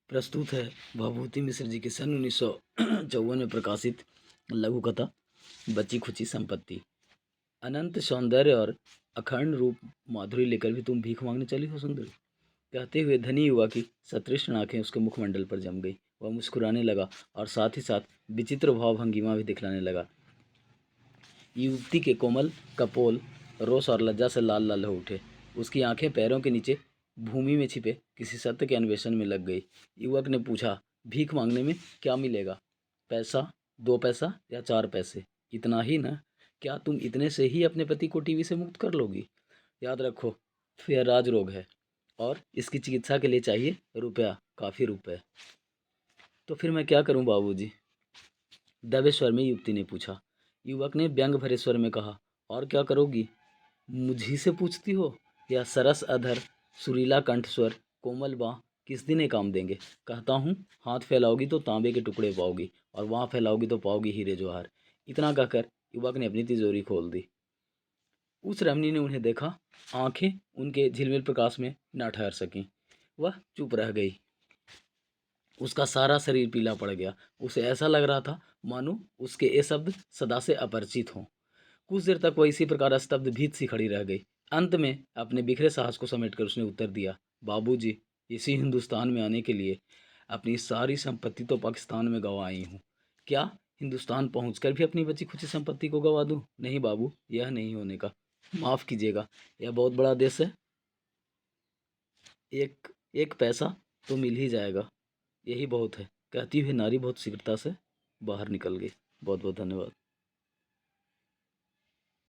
प्रस्तुत है भभूति मिश्र जी की सन 1954 में प्रकाशित लघु कथा बची खुची संपत्ति। अनंत सौंदर्य और अखंड रूप माधुरी लेकर भी तुम भीख मांगने चली हो सुंदरी। कहते हुए धनी युवा की सतृष्ण आंखें उसके मुखमंडल पर जम गई। वह मुस्कुराने लगा और साथ ही साथ विचित्र भाव भंगिमा भी दिखलाने लगा। युवती के कोमल कपोल रोष और लज्जा से लाल लाल हो उठे। उसकी आंखें पैरों के नीचे भूमि में छिपे किसी सत्य के अन्वेषण में लग गई। युवक ने पूछा, भीख मांगने में क्या मिलेगा? पैसा, 2 पैसा या 4 पैसे? इतना ही ना? क्या तुम इतने से ही अपने पति को टीवी से मुक्त कर लोगी? याद रखो, यह राज रोग है और इसकी चिकित्सा के लिए चाहिए रुपया, काफ़ी रुपए। तो फिर मैं क्या करूं बाबूजी? दबे स्वर में युवती ने पूछा। युवक ने व्यंग भरे स्वर में कहा, और क्या करोगी? मुझी से पूछती हो? यह सरस अधर, सुरीला कंठ स्वर, कोमल बाँ किस दिन ये काम देंगे? कहता हूँ, हाथ फैलाओगी तो तांबे के टुकड़े पाओगी और वहाँ फैलाओगी तो पाओगी हीरे जवाहर। इतना कहकर युवक ने अपनी तिजोरी खोल दी। उस रमणी ने उन्हें देखा। आंखें उनके झिलमिल प्रकाश में न ठहर सकीं। वह चुप रह गई। उसका सारा शरीर पीला पड़ गया। उसे ऐसा लग रहा था मानो उसके ये शब्द सदा से अपरिचित हों। कुछ देर तक वह इसी प्रकार स्तब्ध भीत सी खड़ी रह गई। अंत में अपने बिखरे साहस को समेटकर उसने उत्तर दिया, बाबूजी, इसी हिंदुस्तान में आने के लिए अपनी सारी संपत्ति तो पाकिस्तान में गंवा आई हूँ। क्या हिंदुस्तान पहुंचकर भी अपनी बची खुची संपत्ति को गंवा दूँ? नहीं बाबू, यह नहीं होने का। माफ़ कीजिएगा, यह बहुत बड़ा देश है। एक एक पैसा तो मिल ही जाएगा, यही बहुत है। कहती हुई नारी बहुत शीघ्रता से बाहर निकल गई। बहुत बहुत धन्यवाद।